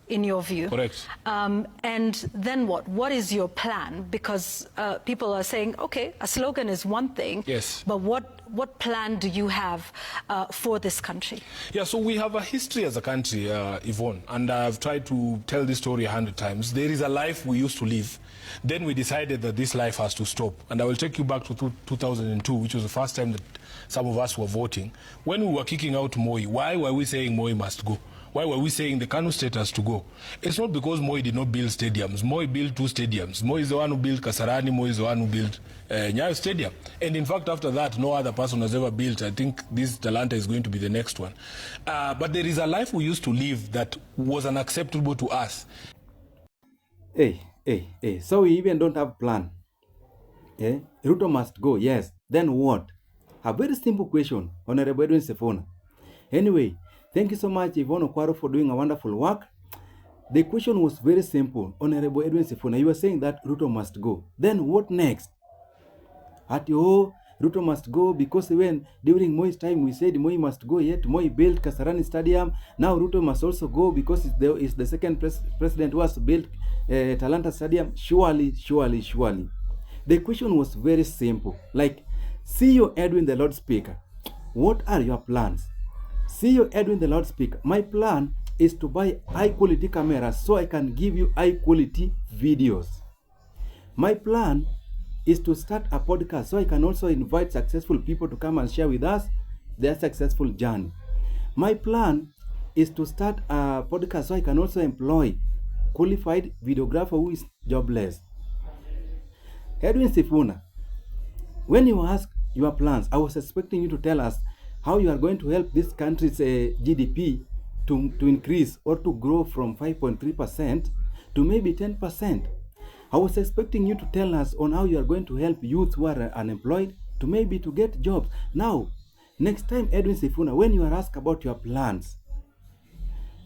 in your view. Correct. And then what? What is your plan? Because people are saying, okay, a slogan is one thing, yes, but what plan do you have for this country? Yeah, so we have a history as a country, Yvonne, and I've tried to tell this story 100 times. There is a life we used to live. Then we decided that this life has to stop. And I will take you back to 2002, which was the first time that some of us were voting. When we were kicking out Moi, why were we saying Moi must go? Why were we saying the Kanu state has to go? It's not because Moi did not build stadiums. Moi built 2 stadiums. Moi is the one who built Kasarani. Moi is the one who built Nyayo Stadium. And in fact, after that, no other person has ever built. I think this Talanta is going to be the next one. But there is a life we used to live that was unacceptable to us. Hey. So we even don't have plan. Eh? Ruto must go, yes. Then what? A very simple question, Honorable Edwin Sifuna. Anyway, thank you so much, Yvonne Okwaro, for doing a wonderful work. The question was very simple, Honorable Edwin Sifuna. You were saying that Ruto must go. Then what next? Ruto must go because when during Moi's time we said Moi must go, yet Moi built Kasarani Stadium. Now Ruto must also go because it's the second president who has built Talanta Stadium. Surely. The question was very simple. Like, CEO Edwin the loudspeaker, what are your plans? CEO Edwin the loudspeaker, my plan is to buy high quality cameras so I can give you high quality videos. My plan is to start a podcast so I can also invite successful people to come and share with us their successful journey. My plan is to start a podcast so I can also employ qualified videographer who is jobless. Edwin Sifuna, when you ask your plans, I was expecting you to tell us how you are going to help this country's GDP to increase or to grow from 5.3% to maybe 10%. I was expecting you to tell us on how you are going to help youth who are unemployed to maybe to get jobs. Now, next time, Edwin Sifuna, when you are asked about your plans,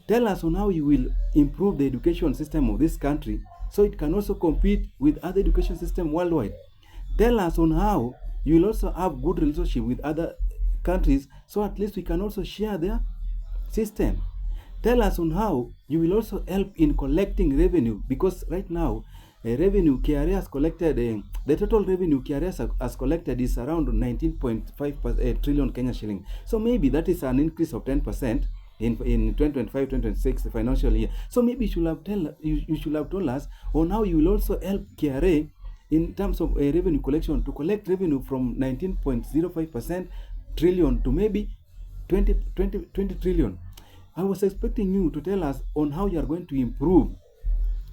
tell us on how you will improve the education system of this country so it can also compete with other education systems worldwide. Tell us on how you will also have good relationship with other countries so at least we can also share their system. Tell us on how you will also help in collecting revenue, because right now revenue KRA has collected, the total revenue KRA has collected is around 19.5 trillion Kenya shilling. So maybe that is an increase of 10% in 2025-2026 financial year. So maybe you should have told us on how you will also help KRA in terms of revenue collection to collect revenue from 19.05% trillion to maybe 20 trillion. I was expecting you to tell us on how you are going to improve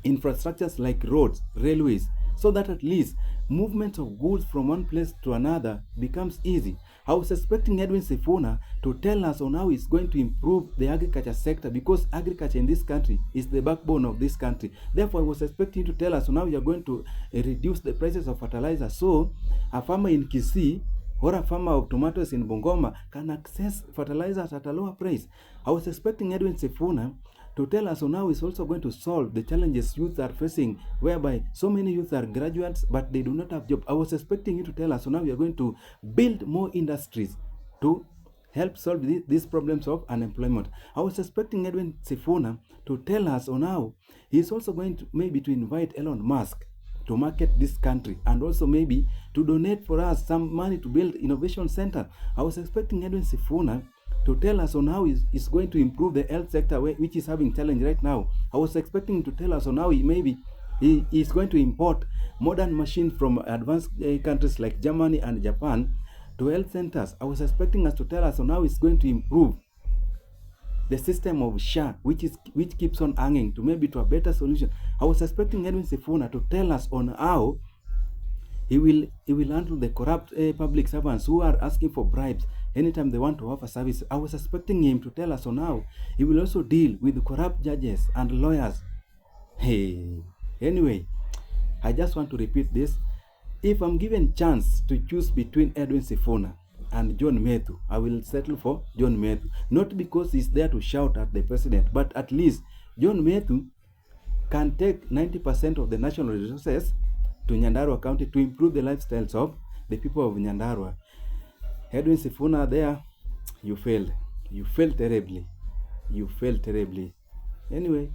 infrastructures like roads, railways, so that at least movement of goods from one place to another becomes easy. I was expecting Edwin Sifuna to tell us on how he's going to improve the agriculture sector, because agriculture in this country is the backbone of this country. Therefore, I was expecting you to tell us on how you're going to reduce the prices of fertilizer so a farmer in Kisii or a farmer of tomatoes in Bungoma can access fertilizers at a lower price. I was expecting Edwin Sifuna to tell us on how he's also going to solve the challenges youth are facing, whereby so many youth are graduates but they do not have jobs. I was expecting you to tell us on how we are going to build more industries to help solve these problems of unemployment. I was expecting Edwin Sifuna to tell us on how he's also going to maybe to invite Elon Musk to market this country and also maybe to donate for us some money to build innovation center. I was expecting Edwin Sifuna to tell us on how he's going to improve the health sector, which is having challenge right now. I was expecting to tell us on how he is going to import modern machines from advanced countries like Germany and Japan to health centers. I was expecting us to tell us on how he's going to improve the system of SHA, which keeps on hanging, to maybe to a better solution. I was expecting Edwin Sifuna to tell us on how he will handle the corrupt public servants who are asking for bribes anytime they want to offer service. I was expecting him to tell us on how he will also deal with corrupt judges and lawyers. Hey, anyway, I just want to repeat this. If I'm given chance to choose between Edwin Sifuna and John Methu, I will settle for John Methu. Not because he's there to shout at the president, but at least John Methu can take 90% of the national resources to Nyandarua County to improve the lifestyles of the people of Nyandarua. Edwin Sifuna, there, you failed. You failed terribly. You failed terribly. Anyway,